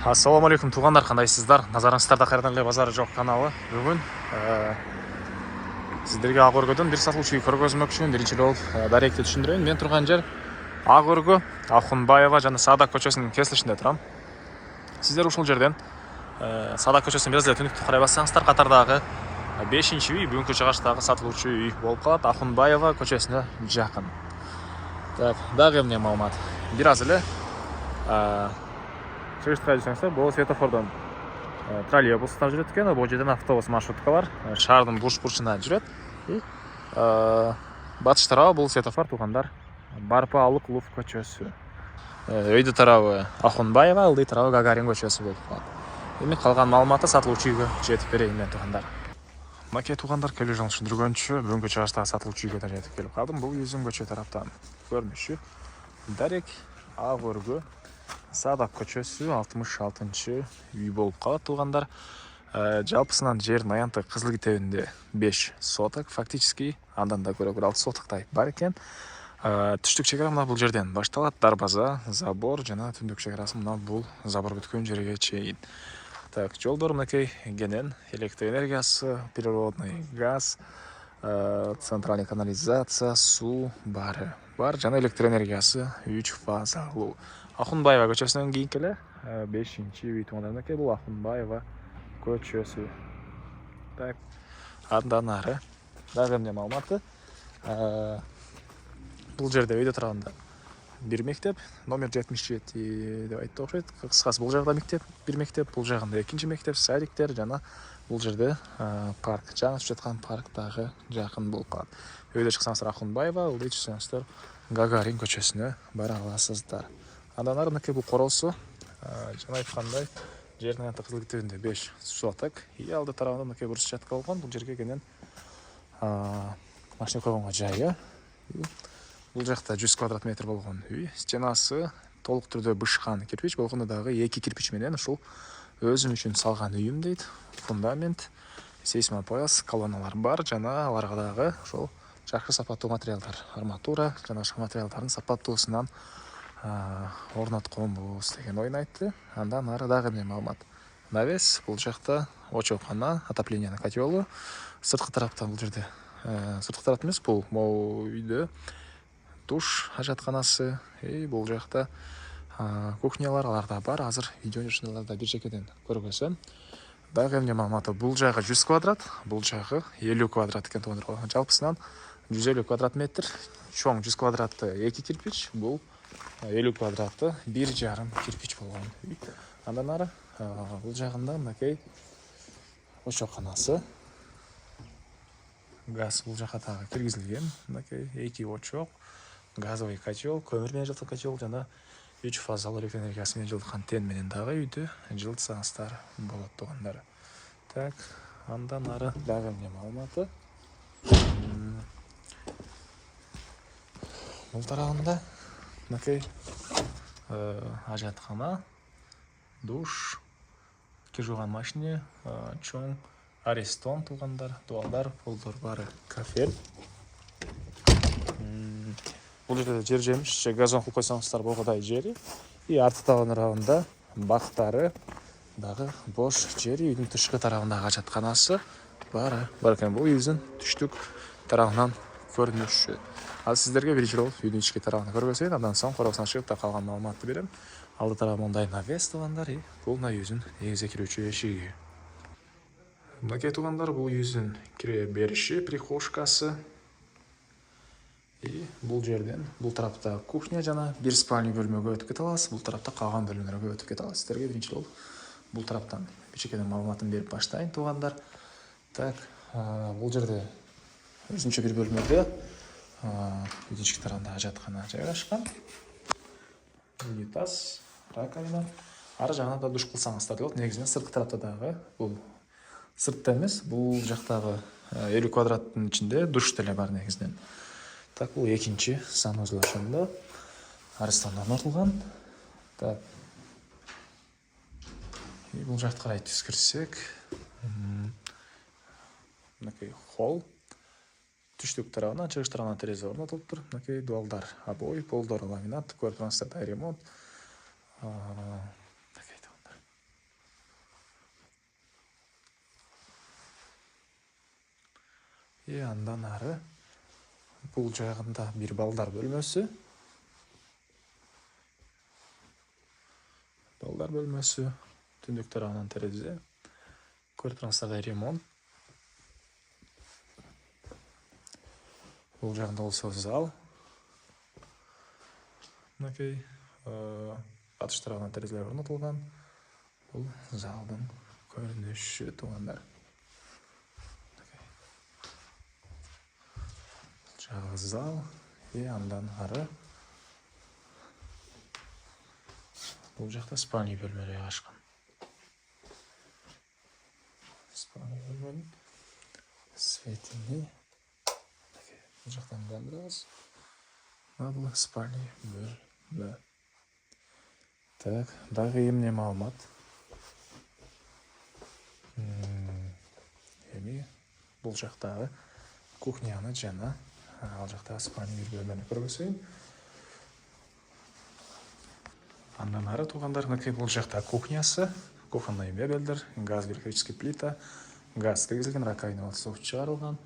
Ассалаумағалейкум туғандар, қандайсыздар? Назарыңыздарда Қайырдан базары жоқ каналы. Бүгін сіздерге Ақөргөдөн бир сатылуучу үй көргөзмөкчүмүн. Биринчи жолу даректи түшүндүрөйүн. Мен турган жер Ақөргө, Ахунбаева жана Саадак көчөсүнүн кесилишинде турам. Сиздер ушул жерден Саадак көчөсүн бир эле түнүктү карай бассаңыздар, катардагы 5-чи үй, бүгүнкү чыгыштагы сатылуучу үй болуп калат. Ахунбаева көчөсүнө жакын. Так, дагы эмне маалымат? Бир аз эле чыгышка жүрсөңүздөр, бул светофордон троллейбустар жүрөт экен, бул жерден автобус маршруткалар шаардын бурч-бурчуна жүрөт. Батыш тарабы бул светофор туугандар Барпаалык-Лув көчөсү. Өйдө тарабы Ахунбаева, ылдый тарабы Гагарин көчөсү болуп калат. Эми калган маалыматты сатылуучу үйгө жетип берейин мен туугандар. Макет туугандар, келе жол түшүндүргөнчү бүгүнкү чыгыштагы сатылуучу үйгө жетип келип калдым. Бул үйүздүн көчө тараптан көрүнүшү Дарек Ақөргө Саадак көчөсү 66-чы үй болуп калат туугандар. Жалпысынан жердин аянты Кызыл китебинде 5 соток, фактически андан да көрө 6 сотоктай бар экен. Түштүк чек ара мына бул жерден башталат. Дарбаза, забор жана түндүк чек арасы мына бул забор бүткөн жерге чейин. Так, жолдор мынакей кенен, электр энергиясы, природный газ, центральный канализация, суу бар жана электр энергиясы 3 фазалуу. Ахунбаева көчөсүнөн кийинки эле 5-чи үй туугандар, мынакей бул Ахунбаева көчөсү. Так, андан ары дагы эмне маалыматы? Бул жерде өйдө турганда бир мектеп, номер 77 деп айтты окшойт. Кыскасы бул жагда мектеп, бир мектеп, бул жагында экинчи мектеп, садиктер жана бул жерде парк, жаңы түшүп жаткан парк дагы жакын болуп калат. Өйдө чыксаңыздар Ахунбаева, ылдый түшсөңүздөр Гагарин көчөсүнө бара аласыздар. Андан ары мынакей бул короосу, жана айткандай жердин аянты Кызыл китебинде 5 соток. Алды тарабында мынакей брусчатка болгон, бул жерге кенен машина койгонго жайы. Бул жакта 100 квадрат метр болгон үй. Стенасы толук түрдө бышкан кирпич, болгондо дагы 2 кирпич менен ушул өзүм үчүн салган үйүм дейт. Фундамент, сейсмопояс, колонналар бар жана аларга дагы ошол жакшы сапаттуу материалдар, арматура жана башка материалдардын сапаттуусунан орнотконбуз деген ойун айтты. Андан ары дагы эмне маалымат? Навес, бул жакта очокана, отоплениянын котелу. Сырткы тараптан бул жерде сырткы тарап эмес, бул могу үйдө душ, ажатканасы, бул жакта кухнялар аларда бар. Азыр видеонун жашындаларда бир жекеден көргөзөм. Дагы эмне маалыматы? Бул жагы 100 квадрат, бул жагы 50 квадрат экен туугандар. Жалпысынан 150 квадрат метр, чоң 100 квадратты 2 кирпич, бул 50 квадратты 1,5 кирпич болгон үй. Андан ары бул жагында мынакей очоканасы, газ бул жака дагы киргизилген. Мынакей 2 очок, газовый котел, көмүр менен жылыткан котел жана 3 фазалуу электр энергиясы менен жылыткан тен менен дагы үйдү жылытсаңыздар болот туугандар. Так, андан ары дагы эмне маалыматы? Бул тарабында мынакей ажаткана, душ, кир жууган машина, чоң арестон туугандар, дуалдар, полдор бары кафель. Бул жерде жер жемиш же газон кылып койсоңуздар болгодай жери. И арты тарабында бактары дагы бош жери, үйдүн тышкы тарабындагы ажатканасы бар экен. Бул үйдүн түштүк тарабынан көрүнүшү. Азыр сиздерге биринчи жолу үйдүн ички тарабын көргөзөйүн, андан соң короосуна чыгып да калган маалыматты берем. Алды тарабы мындай навес туугандар, бул үйдүн эгизе кирүүчү эшиги. Мынакей туугандар, бул үйдүн кире бериши, прихожкасы. Бул жерден бул тарапта кухня жана бир спальня бөлмөгө өтүп кете аласыз. Бул тарапта калган бөлмөлөргө өтүп кете аласыз. Сиздерге биринчи жолу бул тараптан бирчекеден маалыматын берип баштайын туугандар. Так, бул жерде өзүнчө бир бөлмөдө үйдүн ички тарабында ажаткана жайгашкан. Унитаз, раковина. Ары жагынан да душ кылсаңыздар болот. Негизинен сырткы тарапта дагы бул сыртта эмес, бул жактагы 50 квадраттын ичинде душ деле бар негизинен. Так, бул экинчи санузел ошондо арестон орнотулган. Так, бул жакты карай түскүрсөк, мынакей холл. Түштүк тарабынан, чыгыш тарабынан терезе орнотулуптур. Мынакей дуалдар, обои, полдор ламинат, көрүп тургансыздар, ремонт. Андан ары бұл жағында бір балдар бөлмөсү. Балдар бөлмөсү, түндүк тарабынан терезе. Көрүп турсаңыздар ремонт. Бұл жағында болсо зал. Мынакей батыш тарабынан терезелер орнотулган. Бұл залдың көрүнүшү туугандар. Жағы зал. Андан ары бұл жақта спальный бөлмелер ашқан. Спальный бөлменің светini. Бұл жақтан қандырыңыз. Бұл спальный бөлме. Так, дағы емне маалымат. Бұл жақтағы кухняны жана ал жақтағы спальный бөлмені көргөсөйүн. Андан ары туугандар, бұл жақта кухнясы, кухонный мебелдер, газ, электрический плита, газ киргизилген, раковина суф чыгарылган,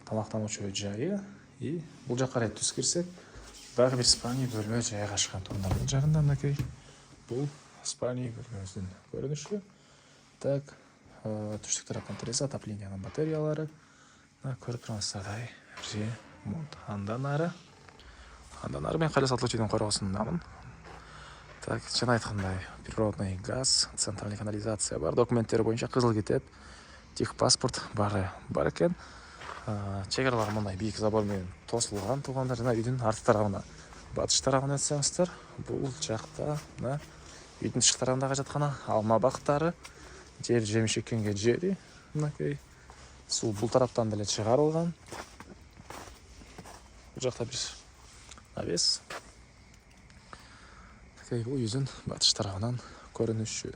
тамактануучу жайы. И бұл жаққа карай түз кирсек, дагы бир спальный бөлмө жайгашкан туугандар. Бұл жагында мынакей бұл спальный бөлмөбүздүн көрүнүшү. Так, түштүк тараптан терезе, отоплениянын батареялары. Көрүп турсаңыздар, ремонт. Андан ары мен кайра сатылуучунун коргоосундамын. Так, жана айткандай, природный газ, центральный канализация бар. Документтери боюнча кызыл китеп, техпаспорт бары бар экен. Чегаралар мындай бийик забор менен тосулган туугандар. Жана үйдүн арты тарабына, батыш тарабына өтсөңүздөр, бул жакта үйдүн тышкы тарабындагы жаткан алма бактары, жер жемиш эккенге жери, мынакей суу бул тараптан деле чыгарылган. Бул жакта бир навес. Бул үйдүн батыш тарабынан көрүнүшү.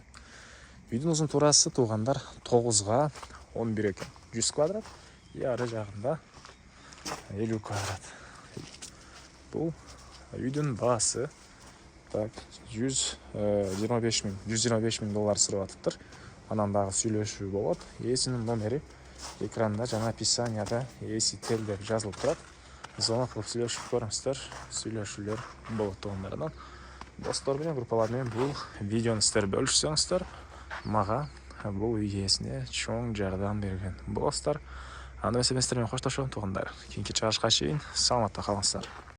Үйдүн узун туурасы туугандар 9 11 экен. 100 квадрат. Ары жагында 50 квадрат. Бул үйдүн баасы так 125 миң доллар сурап атыптыр. Анан дагы сүйлөшүү болот. Эсинин номери экранда жана описанияда эсител деп жазылып турат. Звонок кылып сүйлөшүп көрүңүздөр. Сүйлөшүүлөр болот туугандарынан. Достор менен, группалар менен бул видеону сиздер бөлүшсөңүздөр, мага бул үй ээсине чоң жардам берген болосуздар. Анда эмес менен коштошом туугандар. Кийинки чыгарышка чейин саламатта калыңыздар.